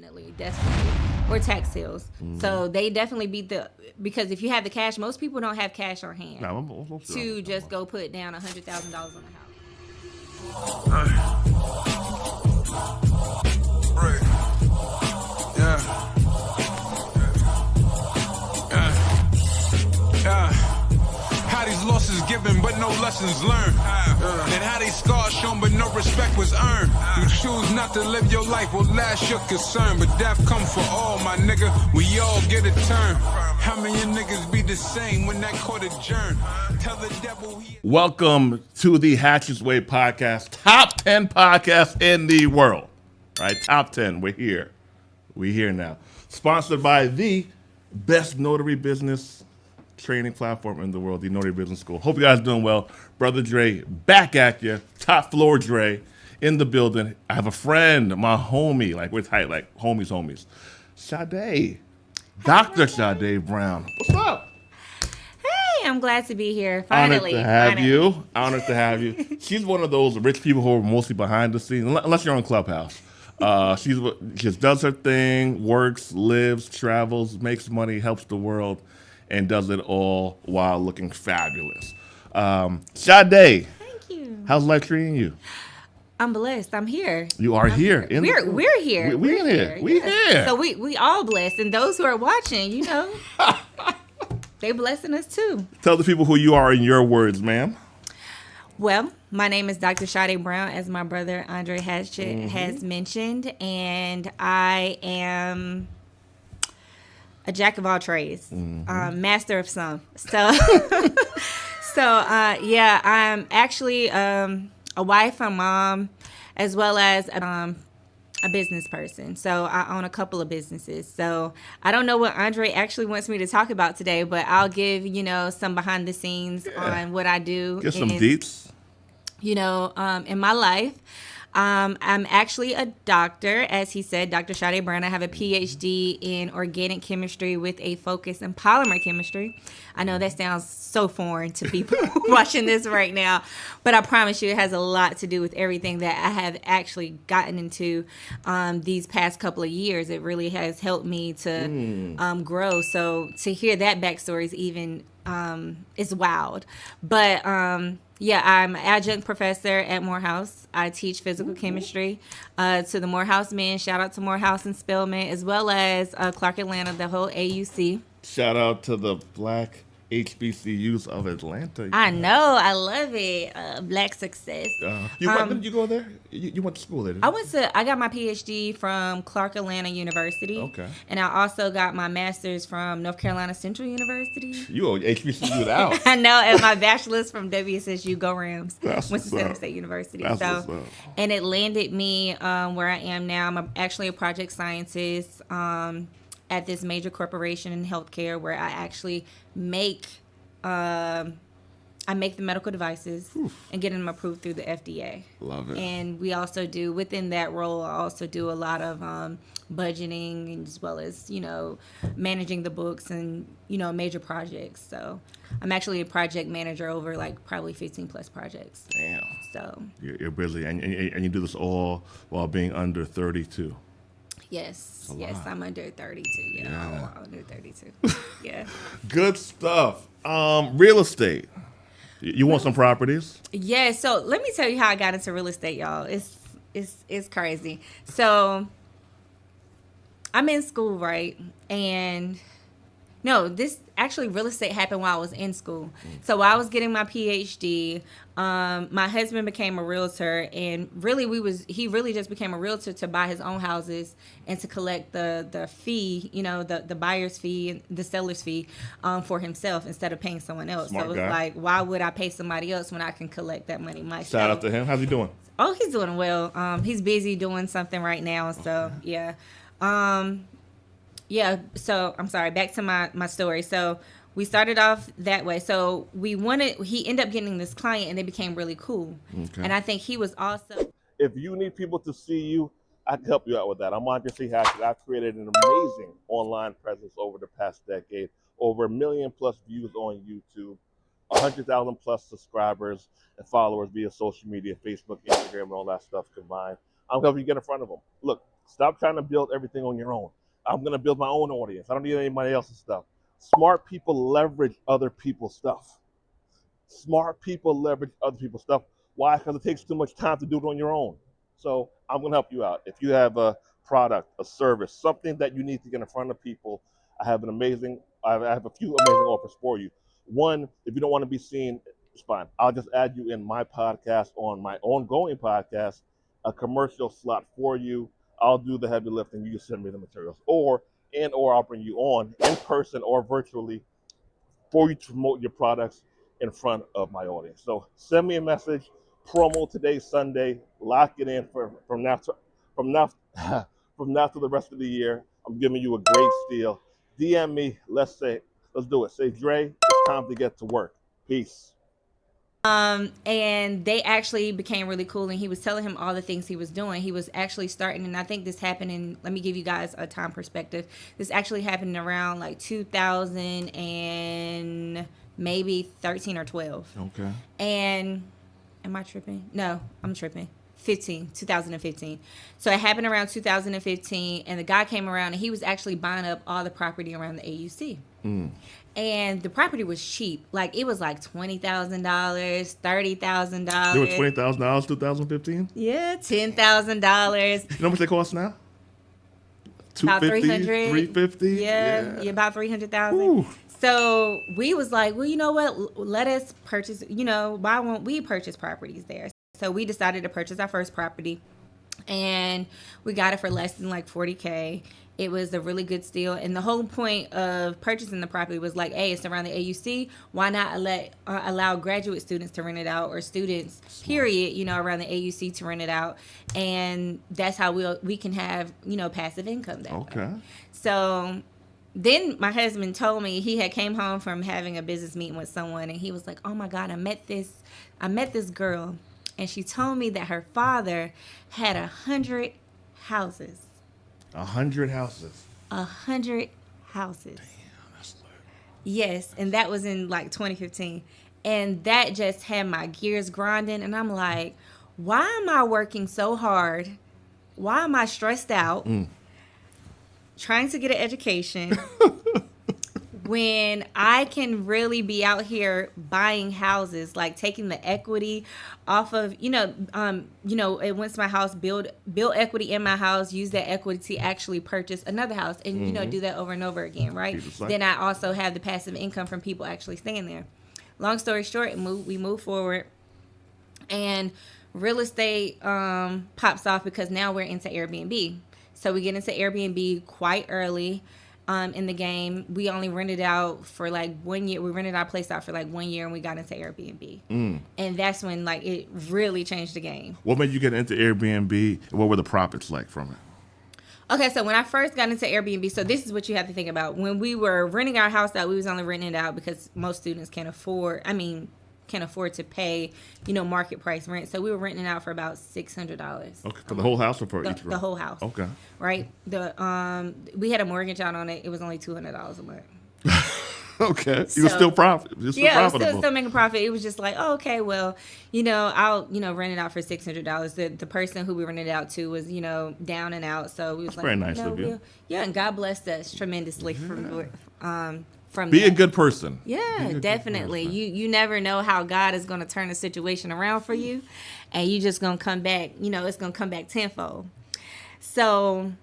definitely. Or tax sales. So they definitely beat because if you have the cash, most people don't have cash on hand to just go put down $100,000 on a house. Right. Yeah. How these losses given but no lessons learned. And how these scars shown but no respect was earned. You choose not to live your life, well that's your concern. But death come for all, my nigga, we all get a turn. How many niggas be the same when that court adjourned? Tell the devil Welcome to the Hatchett's Way podcast. Top 10 podcast in the world. Right, top 10. We're here. We're here now. Sponsored by the best notary business training platform in the world, the Notary Business School. Hope you guys are doing well. Brother Dre, back at you. Top floor Dre in the building. I have a friend, my homie, like we're tight, like homies. Sade. Dr. Sade Brown. What's up? Hey, I'm glad to be here. Finally. Honored to have you. She's one of those rich people who are mostly behind the scenes, unless you're on Clubhouse. She just does her thing, works, lives, travels, makes money, helps the world, and does it all while looking fabulous. Sade. Thank you. How's life treating you? I'm blessed. I'm here. You are here. We're here. We're in here. We're here. So we all blessed, and those who are watching, you know, they blessing us too. Tell the people who you are in your words, ma'am. Well, my name is Dr. Sade Brown, as my brother Andre Hatchett has mentioned, and I am a jack of all trades, master of some. So, I'm actually a wife, a mom, as well as a business person. So I own a couple of businesses. So I don't know what Andre actually wants me to talk about today, but I'll give, some behind the scenes on what I do. Get some deets. In my life. I'm actually a doctor, as he said, Dr. Sade Brown. I have a Ph.D. in organic chemistry with a focus in polymer chemistry. I know that sounds so foreign to people watching this right now, but I promise you it has a lot to do with everything that I have actually gotten into these past couple of years. It really has helped me to grow. So to hear that backstory is even is wild. But I'm an adjunct professor at Morehouse. I teach physical chemistry to the Morehouse men. Shout out to Morehouse and Spelman, as well as Clark Atlanta, the whole AUC. Shout out to the Black HBCUs of Atlanta. I know. I love it. Black success. Did you go there? You went to school there, didn't you? I got my PhD from Clark Atlanta University. Okay. And I also got my master's from North Carolina Central University. You HBCU'd out. I know. And my bachelor's from WSSU, Go Rams, Winston-Salem State University. That's what's up. And it landed me where I am now. I'm actually a project scientist at this major corporation in healthcare, where I actually make the medical devices and get them approved through the FDA. Love it. And we also do, within that role, I also do a lot of budgeting, as well as, managing the books and, major projects. So I'm actually a project manager over probably 15 plus projects. Damn. So you're busy, and you do this all while being under 32. Yes, I'm under 32. I'm under 32. Yeah. Good stuff. Real estate. You want some properties? Yeah. So let me tell you how I got into real estate, y'all. It's crazy. So I'm in school, right? And no, this actually real estate happened while I was in school. So while I was getting my PhD, my husband became a realtor, and really he really just became a realtor to buy his own houses and to collect the fee, the buyer's fee and the seller's fee for himself instead of paying someone else. Smart so guy. It's like, why would I pay somebody else when I can collect that money myself? Shout out to him. How's he doing? Oh, he's doing well. He's busy doing something right now. So yeah. So I'm sorry, back to my story. So we started off that way. So he ended up getting this client, and they became really cool. Okay. And I think he was also. If you need people to see you, I can help you out with that. I'm Andre Hatchett. I've created an amazing online presence over the past decade. Over 1 million plus views on YouTube, 100,000 plus subscribers and followers via social media, Facebook, Instagram, and all that stuff combined. I'm helping you get in front of them. Look, Stop trying to build everything on your own. I'm going to build my own audience. I don't need anybody else's stuff. Smart people leverage other people's stuff. Smart people leverage other people's stuff. Why? Because it takes too much time to do it on your own. So I'm going to help you out. If you have a product, a service, something that you need to get in front of people, I have a few amazing offers for you. One, if you don't want to be seen, it's fine. I'll just add you in my podcast, on my ongoing podcast, a commercial slot for you. I'll do the heavy lifting. You just send me the materials. Or I'll bring you on in person or virtually for you to promote your products in front of my audience. So send me a message. Promo today, Sunday. Lock it in from now to the rest of the year. I'm giving you a great steal. DM me. Let's do it. Say, Dre, it's time to get to work. Peace. And they actually became really cool, and he was telling him all the things he was doing. He was actually starting, and I think this happened in, let me give you guys a time perspective. This actually happened around like 2000 and maybe 13 or 12. Okay. And am I tripping? No, I'm tripping. 2015. So it happened around 2015, and the guy came around, and he was actually buying up all the property around the AUC. And the property was cheap. Like, it was like $20,000, $30,000. They were $20,000 2015? Yeah, $10,000. You know how much they cost now? About 300. 350? Yeah, about 300,000. So we was like, well, you know what? Let us purchase, why won't we purchase properties there? So we decided to purchase our first property, and we got it for less than like $40K. It was a really good steal. And the whole point of purchasing the property was like, hey, it's around the AUC. Why not allow graduate students to rent it out, or students, period, around the AUC to rent it out. And that's how we can have, passive income that way. So then my husband told me he had came home from having a business meeting with someone, and he was like, oh my God, I met this girl, and she told me that her father had 100 houses. 100 houses. 100 houses. Damn, that's lit. Yes, and that was in like 2015. And that just had my gears grinding, and I'm like, why am I working so hard? Why am I stressed out? Trying to get an education when I can really be out here buying houses, like taking the equity off of, once my house, build equity in my house, use that equity to actually purchase another house, and do that over and over again, right? Then I also have the passive income from people actually staying there. Long story short, we move forward, and real estate pops off because now we're into Airbnb. So we get into Airbnb quite early in the game. We only rented out for like 1 year. We rented our place out for like 1 year, and we got into Airbnb. And that's when like it really changed the game. What made you get into Airbnb? What were the profits like from it? Okay, so when I first got into Airbnb, so this is what you have to think about. When we were renting our house out, we was only renting it out because most students can't afford to pay, market price rent. So we were renting it out for about $600. Okay, for the whole house or for each room? The whole house. Okay. Right? We had a mortgage out on it. It was only $200 a month. Okay. You were still profitable. Still making profit. It was just like, oh, okay, well, I'll, rent it out for $600. The person who we rented it out to was, down and out. So we was That's very nice of you. Yeah, and God blessed us tremendously from Be a good person. Yeah, definitely. You never know how God is going to turn the situation around for you, and you just going to come back, it's going to come back tenfold. So,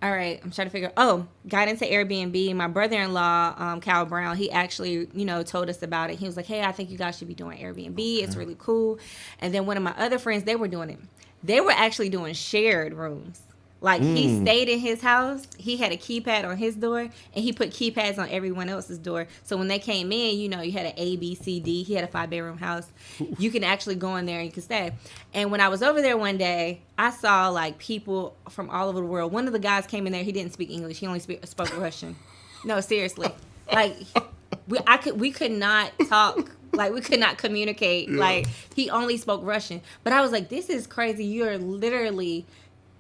all right, I'm trying to figure, got into Airbnb. My brother-in-law, Sade Brown, he actually, told us about it. He was like, hey, I think you guys should be doing Airbnb. It's really cool. And then one of my other friends, they were doing it. They were actually doing shared rooms. Like, he stayed in his house. He had a keypad on his door, and he put keypads on everyone else's door. So when they came in, you had an A, B, C, D. He had a 5-bedroom house. You can actually go in there and you can stay. And when I was over there one day, I saw, like, people from all over the world. One of the guys came in there. He didn't speak English. He only spoke Russian. No, seriously. Like, we could not talk. Like, we could not communicate. Yeah. Like, he only spoke Russian. But I was like, this is crazy. You're literally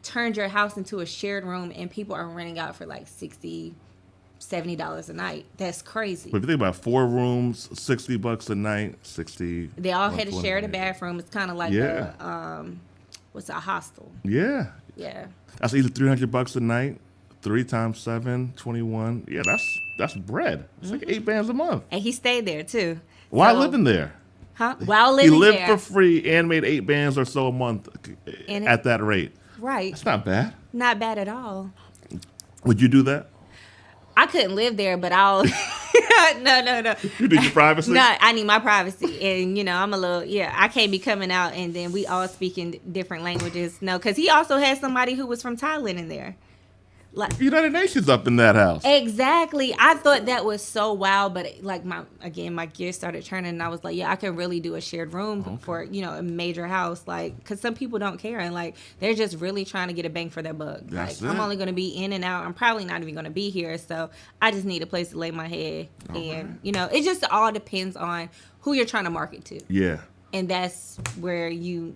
turned your house into a shared room, and people are renting out for like $60, $70 a night. That's crazy. But if you think about 4 rooms, $60 a night, 60. They all had to share the bathroom. It's kind of like a hostel. Yeah. Yeah. That's either $300 a night, 3 times 7, 21. Yeah, that's bread. It's like 8 bands a month. And he stayed there too. While So- living there. Huh? While He living lived there. for free and made 8 bands or so a month And at that rate. Right. That's not bad. Not bad at all. Would you do that? I couldn't live there, but I'll. No. You need your privacy? No, I need my privacy. And, I'm a little, I can't be coming out and then we all speaking different languages. No, because he also had somebody who was from Thailand in there. Like, United Nations up in that house. exactly. I thought that was so wild, but like my gears started turning and I was like, I can really do a shared room for, a major house. Like, because some people don't care and like, they're just really trying to get a bang for their buck. That's Like, I'm it. only going to be in and out. I'm probably not even going to be here. So I just need a place to lay my head. And, it just all depends on who you're trying to market to. Yeah. And that's where you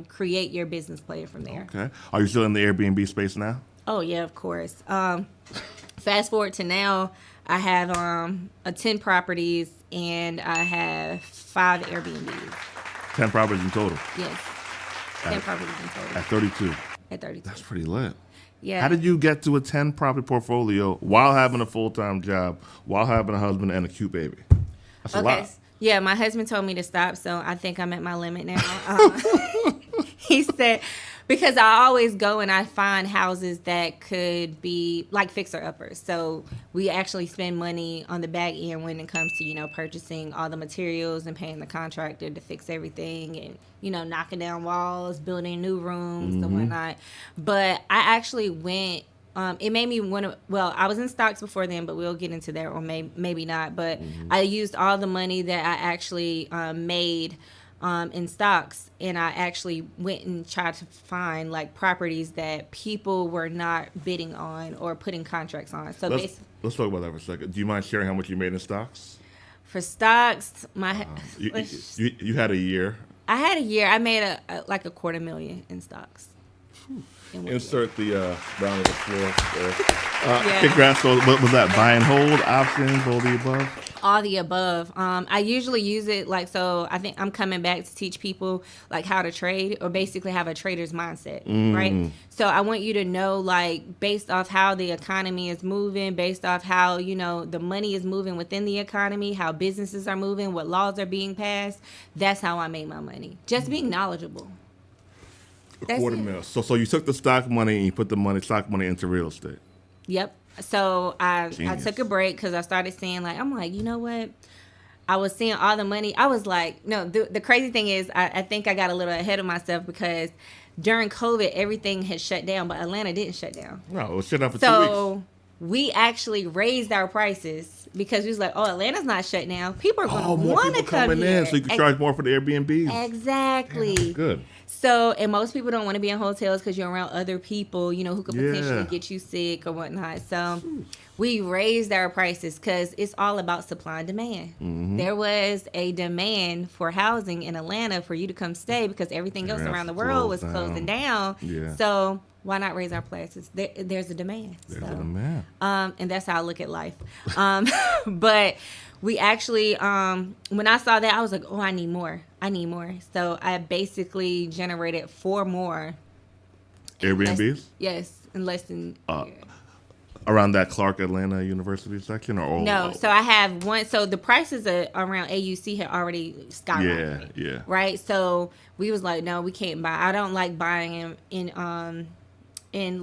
create your business plan from there. Okay. Are you still in the Airbnb space now? Oh yeah, of course. Fast forward to now, I have 10 properties and I have 5 Airbnb's. 10 properties in total. Yes, 10 properties in total. At 32. At 32. That's pretty lit. Yeah. How did you get to a 10 property portfolio while having a full-time job, while having a husband and a cute baby? That's a lot. Yeah, my husband told me to stop, so I think I'm at my limit now. He said, because I always go and I find houses that could be like fixer-uppers. So we actually spend money on the back end when it comes to, purchasing all the materials and paying the contractor to fix everything and, knocking down walls, building new rooms and whatnot. But I actually went... it made me want to, I was in stocks before then, but we'll get into that or maybe not. But I used all the money that I actually made in stocks, and I actually went and tried to find like properties that people were not bidding on or putting contracts on. So Let's talk about that for a second. Do you mind sharing how much you made in stocks? For stocks, You had a year. I had a year. I made like $250,000 in stocks. Insert the round of applause. Yeah. Congrats. So what was that? Buy and hold, options, all the above? All the above. I usually use it so I think I'm coming back to teach people like how to trade or basically have a trader's mindset, right? So I want you to know like based off how the economy is moving, based off how, the money is moving within the economy, how businesses are moving, what laws are being passed. That's how I make my money. Just being knowledgeable. $250,000. So you took the stock money and you put the stock money into real estate. Yep. So I Genius. took a break because I started seeing I'm like, you know what? I was seeing all the money. I was like, no, the crazy thing is I think I got a little ahead of myself because during COVID, everything had shut down, but Atlanta didn't shut down. No, it was shut down for 2 So weeks. we actually raised our prices because we was like, Atlanta's not shut down. People are going to More want to people come coming here. in, so you can charge more for the Airbnbs. Exactly. Good. So, and most people don't want to be in hotels because you're around other people, who could potentially Yeah. get you sick or whatnot. So, we raised our prices because it's all about supply and demand. There was a demand for housing in Atlanta for you to come stay because everything else around the world was closing down. Yeah. So, why not raise our prices? There's a demand. There's so, a demand. and that's how I look at life. But we actually, when I saw that, I was like, I need more. So I basically generated 4 more. Airbnbs? Yes, in less than. Around that Clark Atlanta University section? No, so I have one. So the prices around AUC had already skyrocketed. Yeah. Right? So we was like, no, we can't buy. I don't like buying in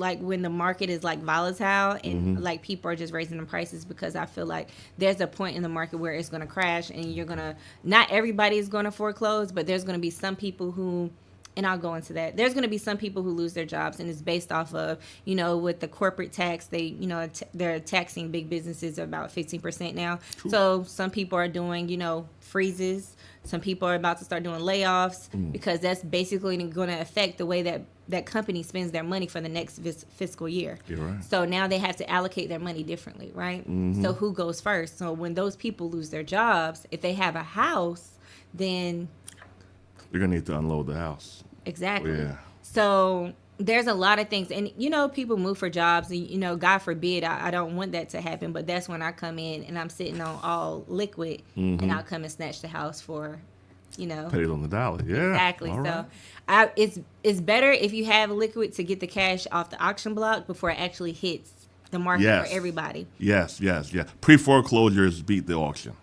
like when the market is like volatile and like people are just raising the prices because I feel like there's a point in the market where it's going to crash and not everybody is going to foreclose, but there's going to be some people who, and I'll go into that. There's going to be some people who lose their jobs, and it's based off of, with the corporate tax, they're taxing big businesses about 15% now. Cool. So some people are doing, freezes. Some people are about to start doing layoffs because that's basically going to affect the way that company spends their money for the next fiscal year. You're right. So now they have to allocate their money differently, right? So who goes first? So when those people lose their jobs, if they have a house, then You're going to need to unload the house. exactly. Yeah. So there's a lot of things, and people move for jobs, and God forbid, I don't want that to happen. But that's when I come in and I'm sitting on all liquid, and I'll come and snatch the house for Pennies on the dollar. Yeah. Exactly. All So right. it's better if you have liquid to get the cash off the auction block before it actually hits the market Yes. for everybody. Yes. Pre-foreclosures beat the auction.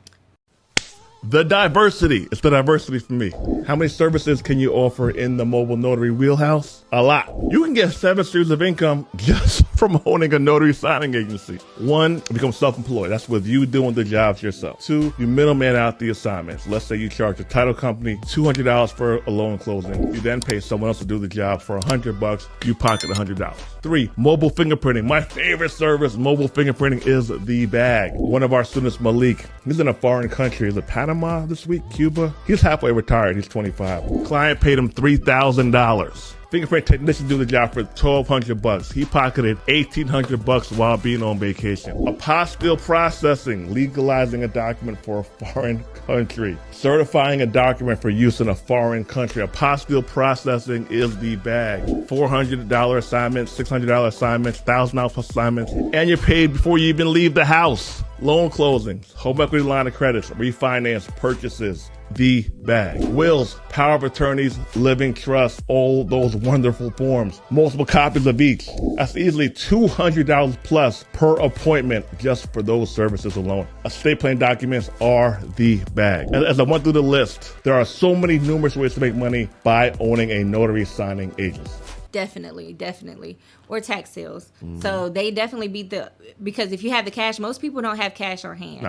The diversity. It's the diversity for me. How many services can you offer in the mobile notary wheelhouse? A lot. You can get 7 streams of income just from owning a notary signing agency. 1, become self-employed. That's with you doing the jobs yourself. 2, you middleman out the assignments. Let's say you charge a title company $200 for a loan closing. You then pay someone else to do the job for $100. You pocket $100. 3, mobile fingerprinting. My favorite service, mobile fingerprinting, is the bag. One of our students, Malik, he's in a foreign country. Is it Panama this week? Cuba? He's halfway retired. He's 25. Client paid him $3,000. Fingerprint technician do the job for $1,200. He pocketed $1,800 while being on vacation. Apostille processing, legalizing a document for a foreign country. Certifying a document for use in a foreign country. Apostille processing is the bag. $400 assignments, $600 assignments, $1,000 assignments, and you're paid before you even leave the house. Loan closings, home equity line of credits, refinance, purchases. The bag. Wills, power of attorneys, living trust, all those wonderful forms. Multiple copies of each. That's easily $200 plus per appointment just for those services alone. Estate plan documents are the bag. As I went through the list, there are so many numerous ways to make money by owning a notary signing agency. Definitely. Or tax sales. So they definitely beat because if you have the cash, most people don't have cash on hand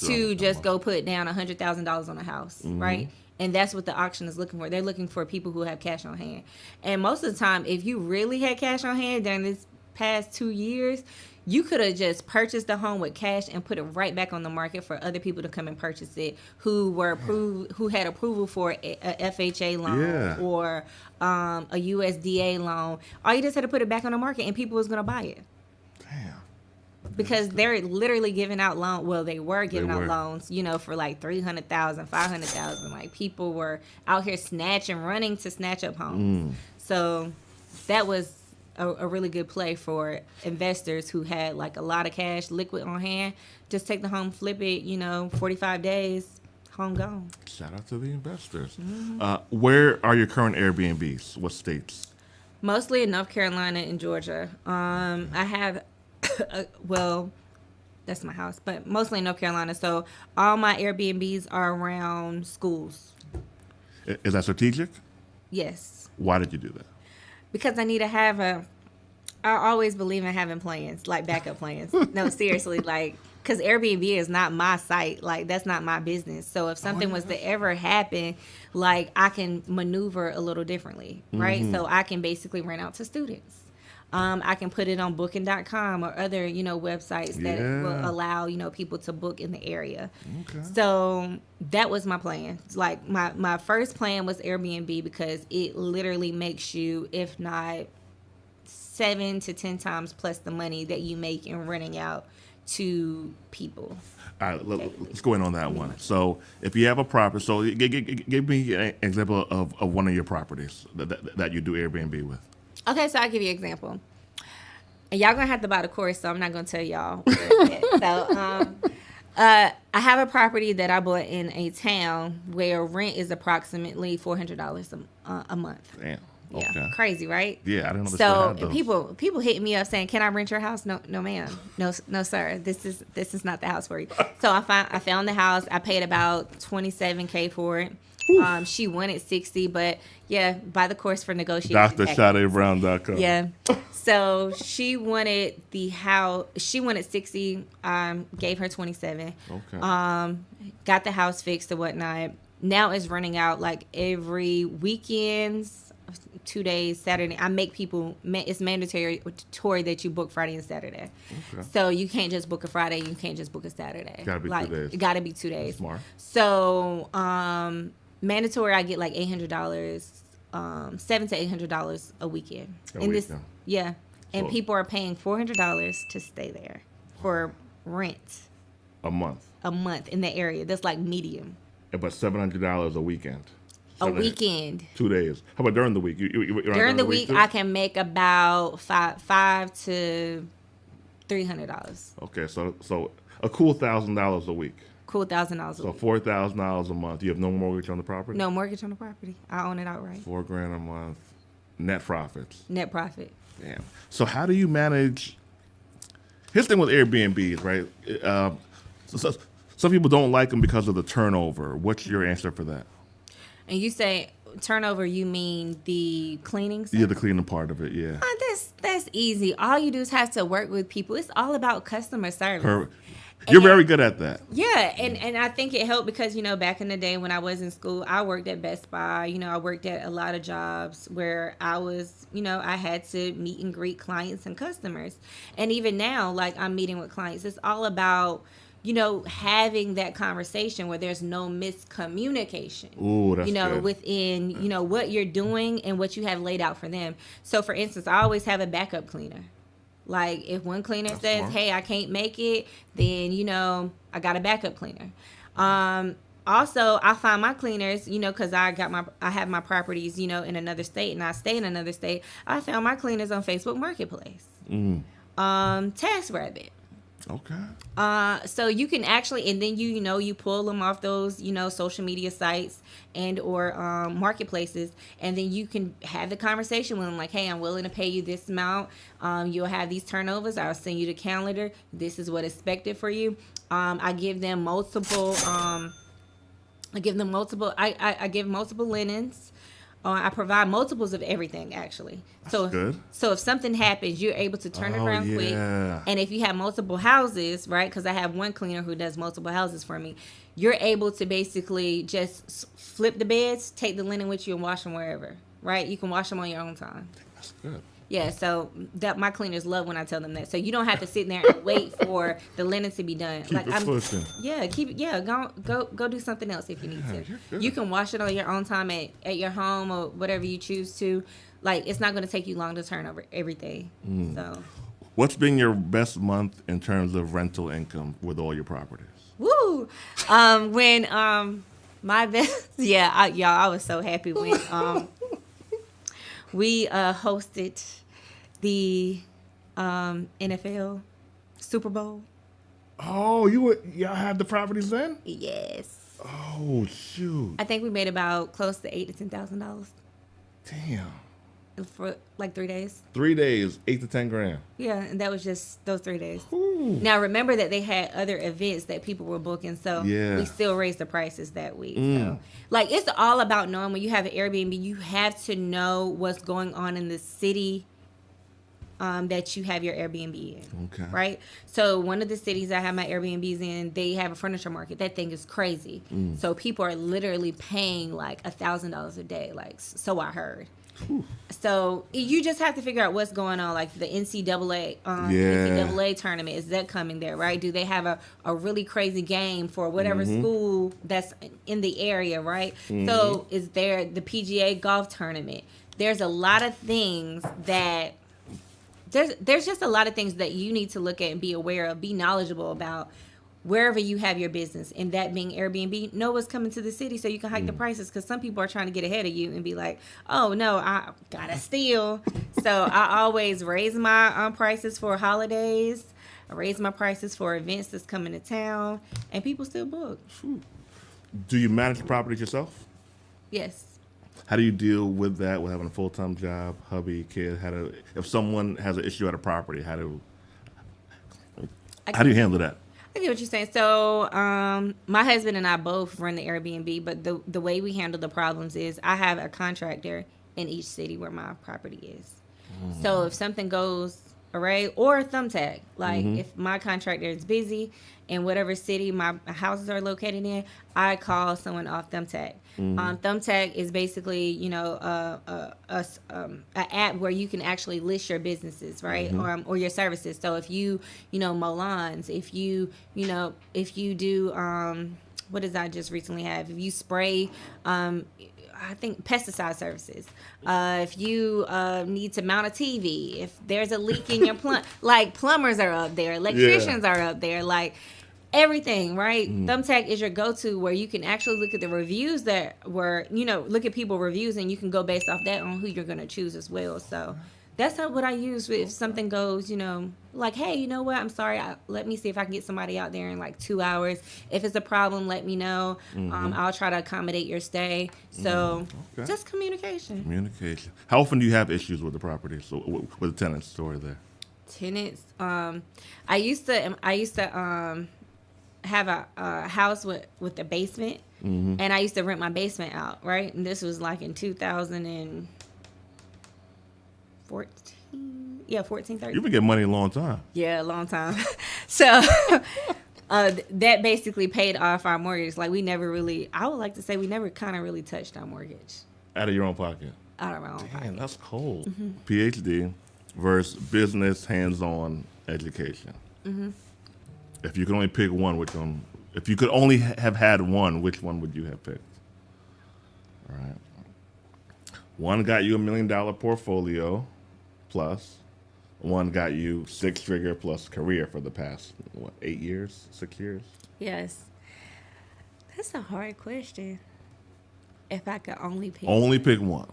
to just go put down $100,000 on a house, right? And that's what the auction is looking for. They're looking for people who have cash on hand. And most of the time, if you really had cash on hand during this past 2 years, you could have just purchased the home with cash and put it right back on the market for other people to come and purchase it who had approval for a FHA loan or a USDA loan. All you just had to put it back on the market and people was going to buy it. Damn. Because they're literally giving out loans. Well, they were giving out loans, for like $300,000, $500,000. Like people were out here running to snatch up homes. So that was a really good play for investors who had like a lot of cash liquid on hand. Just take the home, flip it, 45 days, home gone. Shout out to the investors. Where are your current Airbnbs? What states? Mostly in North Carolina and Georgia. I have, that's my house, but mostly in North Carolina. So all my Airbnbs are around schools. Is that strategic? Yes. Why did you do that? Because I need to have I always believe in having plans, like backup plans. No, seriously, because Airbnb is not my site. Like, that's not my business. So if something was to ever happen, I can maneuver a little differently, right? So I can basically rent out to students. I can put it on booking.com or other, websites that will allow, people to book in the area. Okay. So that was my plan. Like my first plan was Airbnb because it literally makes you, if not 7 to 10 times plus the money that you make in renting out to people. All right, let's go in on that one. So if you have a property, so give me an example of one of your properties that you do Airbnb with. Okay, so I'll give you an example. And y'all gonna have to buy the course, so I'm not gonna tell y'all. So I have a property that I bought in a town where rent is approximately $400 a month. Damn. Yeah, okay. Crazy, right? Yeah, I didn't know. So and people hitting me up saying, "Can I rent your house?" No, ma'am. No, sir. This is not the house for you. So I found the house. I paid about $27,000 for it. She wanted $60,000, but yeah, buy the course for negotiation. DrSadeBrown.com. Yeah. So she wanted the house. She wanted $60,000. Gave her $27,000. Okay. Got the house fixed and whatnot. Now it's running out like every weekends. 2 days, Saturday. I make people, it's mandatory that you book Friday and Saturday. Okay. So you can't just book a Friday, you can't just book a Saturday. Gotta be 2 days. It gotta be 2 days. Smart. So mandatory, I get like $800, $700 to $800 a weekend. Yeah. And So, people are paying $400 to stay there for rent. A month in the area. That's like medium. But $700 a weekend. A weekend. 2 days. How about during the week? During the week, I can make about $500 to $300. Okay, so a cool $1,000 a week. cool $1,000 a So week. $4,000 a month. You have no mortgage on the property? No mortgage on the property. I own it outright. $4,000 a month. Net profits. Net profit. Damn. So how do you manage? Here's the thing with Airbnbs, right? Some people don't like them because of the turnover. What's your answer for that? And you say turnover, you mean the cleaning Yeah, service? the cleaning part of it, yeah. That's easy. All you do is have to work with people. It's all about customer service. You're very good at that. Yeah, and I think it helped because, back in the day when I was in school, I worked at Best Buy. I worked at a lot of jobs where I was, I had to meet and greet clients and customers. And even now, like, I'm meeting with clients. It's all about, having that conversation where there's no miscommunication. Ooh, that's good. Within, what you're doing and what you have laid out for them. So, for instance, I always have a backup cleaner. Like, if one cleaner says, smart. hey, I can't make it, then, I got a backup cleaner. Also, I find my cleaners, because I have my properties, in another state, and I stay in another state. I found my cleaners on Facebook Marketplace. TaskRabbit. Okay. So you can actually, and then you pull them off those social media sites and or marketplaces, and then you can have the conversation with them like, hey, I'm willing to pay you this amount. You'll have these turnovers. I'll send you the calendar. This is what is expected for you. I give them multiple. I give multiple linens. I provide multiples of everything, actually. That's good. So if something happens, you're able to turn it around quick. And if you have multiple houses, right, because I have one cleaner who does multiple houses for me, you're able to basically just flip the beds, take the linen with you, and wash them wherever, right? You can wash them on your own time. That's good. Yeah, so that my cleaners love when I tell them that. So you don't have to sit there and wait for the linen to be done. Keep it pushing. Yeah, go do something else if you need to. You can wash it on your own time at your home or whatever you choose to. Like, it's not going to take you long to turn over everything. So, what's been your best month in terms of rental income with all your properties? woo! When my best, I was so happy when we hosted the NFL Super Bowl. Oh, y'all had the properties then? Yes. Oh, shoot. I think we made about close to $8,000 to $10,000 Damn. for like 3 days. 3 days, $8,000 to $10,000. Yeah, and that was just those 3 days. Ooh. Now remember that they had other events that people were booking, so Yeah. we still raised the prices that week. So, like, it's all about knowing when you have an Airbnb, you have to know what's going on in the city that you have your Airbnb in. Okay. Right? So one of the cities I have my Airbnbs in, they have a furniture market. That thing is crazy. So people are literally paying like $1,000 a day. Like, so I heard. So you just have to figure out what's going on, like the NCAA tournament. Is that coming there, right? Do they have a really crazy game for whatever school that's in the area, right? So is there the PGA golf tournament? There's a lot of things that there's just a lot of things that you need to look at and be aware of, be knowledgeable about wherever you have your business, and that being Airbnb. Know what's coming to the city so you can hike the prices, because some people are trying to get ahead of you and be like, oh no, I gotta steal. So I always raise my prices for holidays. I raise my prices for events that's coming to town, and people still book. Do you manage the properties yourself? Yes. How do you deal with that, with having a full-time job, hubby, kid? If someone has an issue at a property, how do you handle that? I get what you're saying. So my husband and I both run the Airbnb, but the way we handle the problems is I have a contractor in each city where my property is. So if something goes awry, or Thumbtack, like if my contractor is busy in whatever city my houses are located in, I call someone off Thumbtack. Thumbtack is basically, an app where you can actually list your businesses, right, or your services. So if you, mow lawns, if you do, what did I just recently have? If you spray, I think pesticide services. If you need to mount a TV, if there's a leak in your like plumbers are up there, electricians are up there, like everything, right? Thumbtack is your go-to where you can actually look at the reviews that were, look at people reviews, and you can go based off that on who you're going to choose as well. So that's what I use if something goes, Like, hey, you know what? I'm sorry. Let me see if I can get somebody out there in like 2 hours. If it's a problem, let me know. I'll try to accommodate your stay. So just communication. Communication. How often do you have issues with the property? So with the tenants, story there. Tenants. I used to have a house with a basement, and I used to rent my basement out, right? And this was like in 2014. Yeah, 14, 13. You've been getting money a long time. Yeah, a long time. So that basically paid off our mortgage. Like we never really, I would like to say we never kind of really touched our mortgage. Out of your own pocket? Out of our own pocket. Man, that's cold. Ph.D. versus business hands-on education. If you could only pick one, which one? If you could only have had one, which one would you have picked? All right. One got you $1 million portfolio plus. One got you 6-figure plus career for the past, 8 years, 6 years? Yes. That's a hard question. If I could only pick. Only pick one.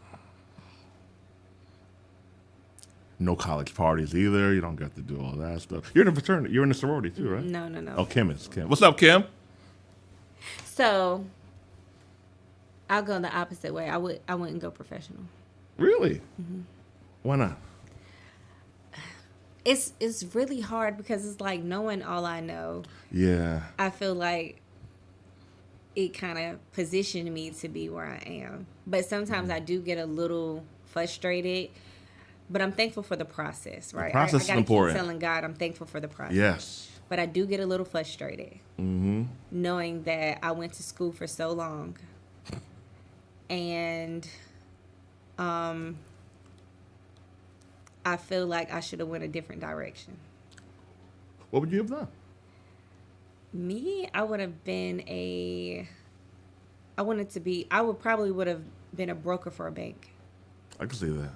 No college parties either. You don't get to do all that stuff. You're in a fraternity. You're in a sorority too, right? No. Oh, Kim is. Kim. What's up, Kim? So I'll go the opposite way. I wouldn't go professional. Really? Why not? It's really hard because it's like knowing all I know. Yeah. I feel like it kind of positioned me to be where I am. But sometimes I do get a little frustrated. But I'm thankful for the process, right? The process is important. Keep telling God I'm thankful for the process. Yes. But I do get a little frustrated knowing that I went to school for so long. And I feel like I should have went a different direction. What would you have done? Me, I would have been I would probably have been a broker for a bank. I can see that.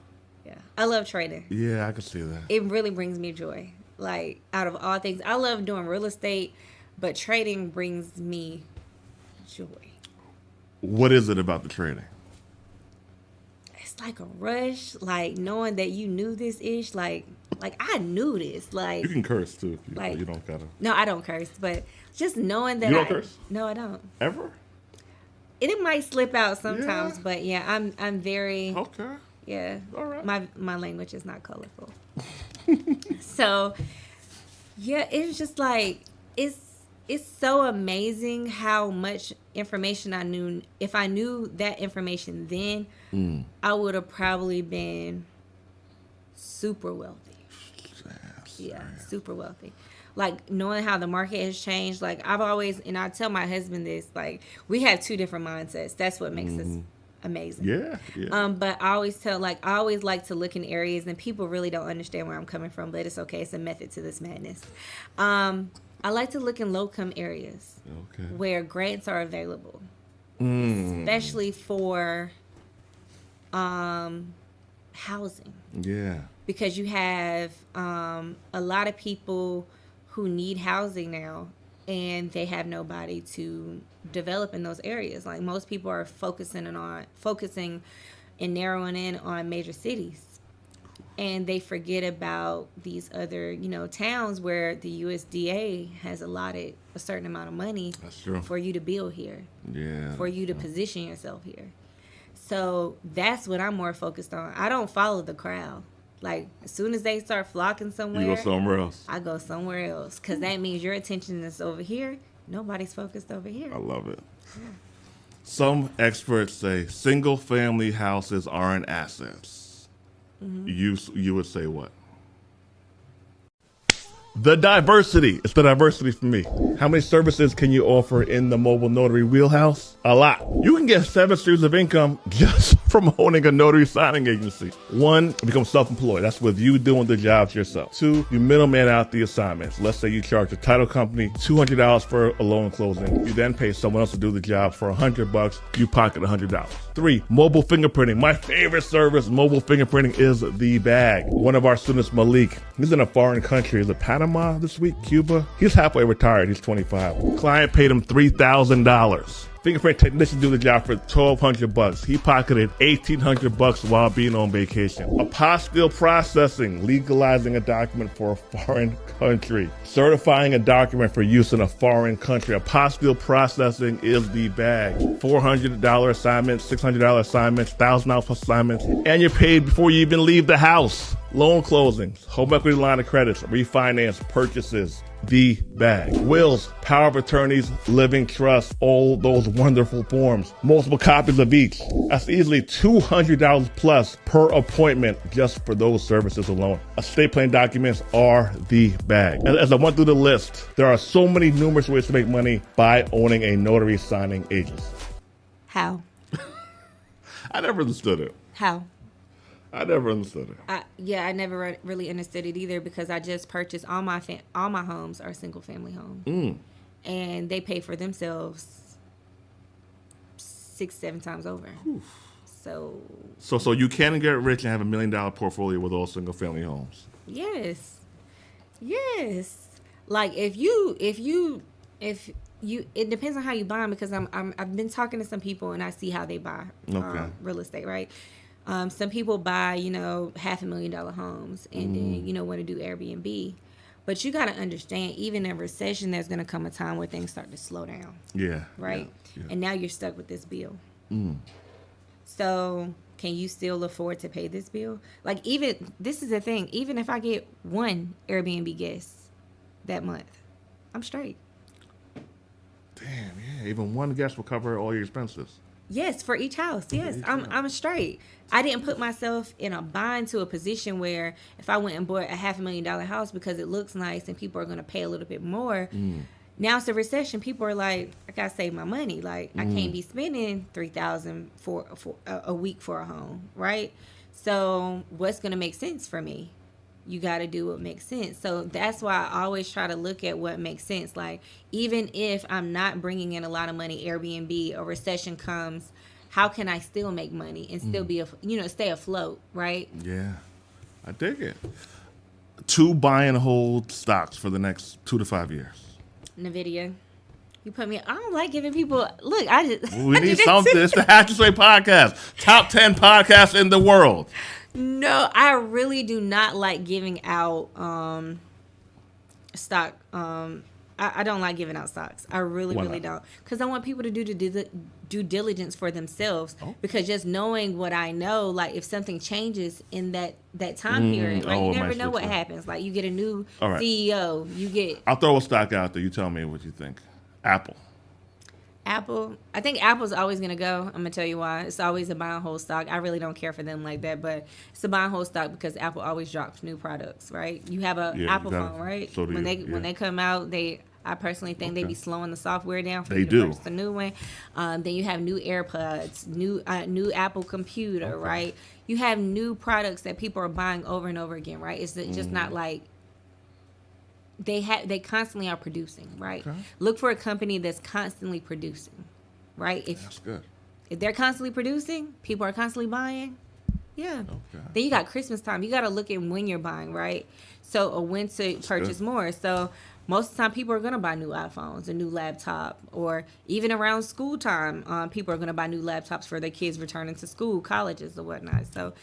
Yeah. I love trading. Yeah, I can see that. It really brings me joy. Like, out of all things, I love doing real estate, but trading brings me joy. What is it about the trading? It's like a rush, like knowing that you knew this ish, like I knew this. Like, You can curse too if you, like, you don't gotta. No, I don't curse, but just knowing that You don't curse? No, I don't. Ever? It might slip out sometimes, Yeah. but yeah, I'm very Okay. yeah. All right. My language is not colorful. So yeah, it's just like it's so amazing how much information I knew. If I knew that information then, I would have probably been super wealthy. Yeah, super wealthy. Like, knowing how the market has changed. Like, I've always, and I tell my husband this, like, we have two different mindsets. That's what makes us amazing. Yeah. But I always I always like to look in areas, and people really don't understand where I'm coming from, but it's okay. It's a method to this madness. I like to look in low-income areas where grants are available, especially for housing. Yeah. Because you have a lot of people who need housing now, and they have nobody to develop in those areas. Like, most people are focusing and narrowing in on major cities, and they forget about these other, towns where the USDA has allotted a certain amount of money for you to build here, for you to position yourself here. So that's what I'm more focused on. I don't follow the crowd. Like, as soon as they start flocking somewhere, You go somewhere else. I go somewhere else, because that means your attention is over here. Nobody's focused over here. I love it. Yeah. Some experts say single-family houses aren't assets. You would say what? The diversity. It's the diversity for me. How many services can you offer in the mobile notary wheelhouse? A lot. You can get 7 streams of income just from owning a notary signing agency. 1, become self-employed. That's with you doing the jobs yourself. 2, you middleman out the assignments. Let's say you charge a title company $200 for a loan closing. You then pay someone else to do the job for $100. You pocket $100. 3, mobile fingerprinting. My favorite service, mobile fingerprinting, is the bag. One of our students, Malik, he's in a foreign country. Is it Panama this week? Cuba? He's halfway retired. He's 25. Client paid him $3,000 Fingerprint technician do the job for $1,200. He pocketed $1,800 while being on vacation. Apostille processing, legalizing a document for a foreign country. Certifying a document for use in a foreign country. Apostille processing is the bag. $400 assignments, $600 assignments, $1,000 assignments, and you're paid before you even leave the house. Loan closings, home equity line of credits, refinance, purchases, the bag. Wills, power of attorneys, living trust, all those wonderful forms. Multiple copies of each. That's easily $200 plus per appointment just for those services alone. Estate planning documents are the bag. As I went through the list, there are so many numerous ways to make money by owning a notary signing agency. How? I never understood it. How? I never understood it. I never really understood it either because I just purchased all my homes are single family homes, and they pay for themselves 6-7 times over. Oof. So you can get rich and have $1 million portfolio with all single family homes. Yes. Like if you, it depends on how you buy them because I've been talking to some people and I see how they buy real estate, right? Some people buy, $500,000 homes and then, want to do Airbnb. But you got to understand, even in a recession, there's going to come a time where things start to slow down. Yeah. Right? Yeah. And now you're stuck with this bill. So can you still afford to pay this bill? Like this is the thing, even if I get one Airbnb guest that month, I'm straight. Damn, yeah. Even one guest will cover all your expenses. Yes, for each house. Yes, I'm straight. I didn't put myself in a bind to a position where if I went and bought a $500,000 house because it looks nice and people are going to pay a little bit more. Now it's a recession. People are like, I gotta save my money. Like I can't be spending $3,000 for a week for a home, right? So what's going to make sense for me? You got to do what makes sense. So that's why I always try to look at what makes sense. Like, even if I'm not bringing in a lot of money, Airbnb, a recession comes, how can I still make money and still be, stay afloat, right? Yeah, I dig it. 2 buy and hold stocks for the next 2 to 5 years. NVIDIA. You put me, I don't like giving people, look, we need something. It's the Hatchett podcast. Top 10 podcasts in the world. No, I really do not like giving out stock. I don't like giving out stocks. I really don't. Because I want people to do the due diligence for themselves. Oh. Because just knowing what I know, like if something changes in that time period, right? You never know what happens. Like you get a new CEO, I'll throw a stock out there. You tell me what you think. Apple. I think Apple's always going to go. I'm going to tell you why. It's always a buy and hold stock. I really don't care for them like that, but it's a buy and hold stock because Apple always drops new products, right? You have an Apple phone, right? So when they come out, I personally think they be slowing the software down for you to purchase a new one. Then you have new AirPods, new Apple computer, right? You have new products that people are buying over and over again, right? It's just not like they constantly are producing, right? Okay. Look for a company that's constantly producing, right? That's good. If they're constantly producing, people are constantly buying. Yeah. Okay. Then you got Christmas time. You got to look at when you're buying, right? So, or when to purchase more. So, most of the time, people are going to buy new iPhones, a new laptop, or even around school time, people are going to buy new laptops for their kids returning to school, colleges, or whatnot. So,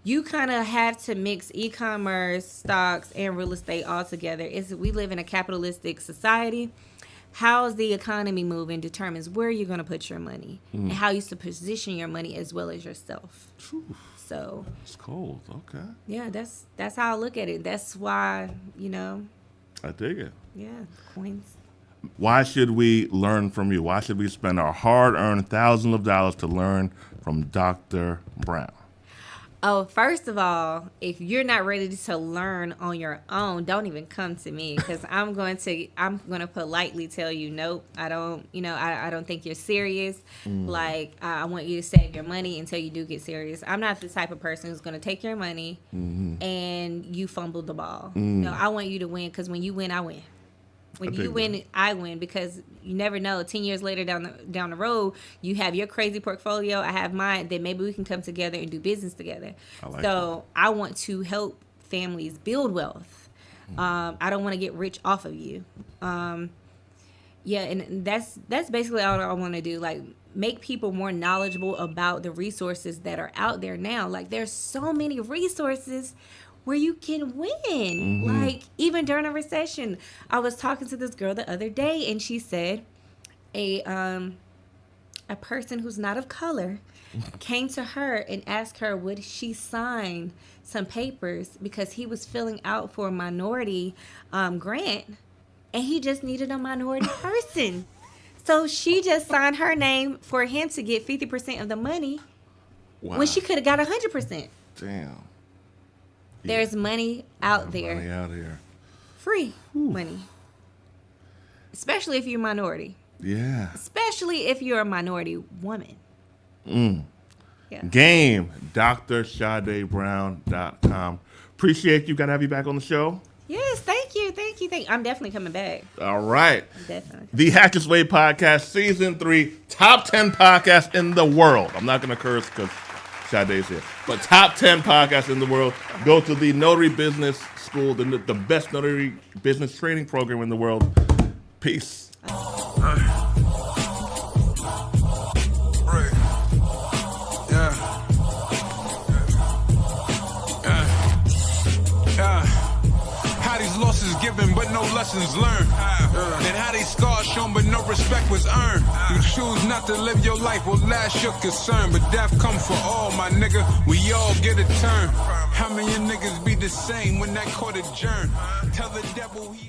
you kind of have to mix e-commerce, stocks, and real estate all together. We live in a capitalistic society. How's the economy moving determines where you're going to put your money and how you should position your money as well as yourself. So it's cold. Okay. Yeah, that's how I look at it. That's why, I dig it. Yeah, coins. Why should we learn from you? Why should we spend our hard-earned thousands of dollars to learn from Dr. Brown? Oh, first of all, if you're not ready to learn on your own, don't even come to me because I'm going to politely tell you, nope, I don't, I don't think you're serious. Like, I want you to save your money until you do get serious. I'm not the type of person who's going to take your money and you fumble the ball. No, I want you to win because when you win, I win. When you win, I win because you never know. 10 years later down the road, you have your crazy portfolio. I have mine. Then maybe we can come together and do business together. I want to help families build wealth. I don't want to get rich off of you. Yeah, and that's basically all I want to do. Like, make people more knowledgeable about the resources that are out there now. Like, there's so many resources where you can win. Like, even during a recession, I was talking to this girl the other day, and she said a person who's not of color came to her and asked her would she sign some papers because he was filling out for a minority grant, and he just needed a minority person. So she just signed her name for him to get 50% of the money when she could have got 100%. Damn. There's money out there. Money out here. Free money. Especially if you're a minority. Yeah. Especially if you're a minority woman. Yeah. Game. DrSadeBrown.com. Appreciate you. Got to have you back on the show. Yes, thank you. I'm definitely coming back. All right. Definitely. The Hatchett's Way Podcast, Season 3, top 10 podcasts in the world. I'm not going to curse because Sade's here. But top 10 podcasts in the world. Go to the Notary Business School, the best notary business training program in the world. Peace. How these losses given, but no lessons learned. And how these scars shown, but no respect was earned. You choose not to live your life, well, that's your concern. But death come for all, my nigga. We all get a turn. How many niggas be the same when that court adjourned? Tell the devil he...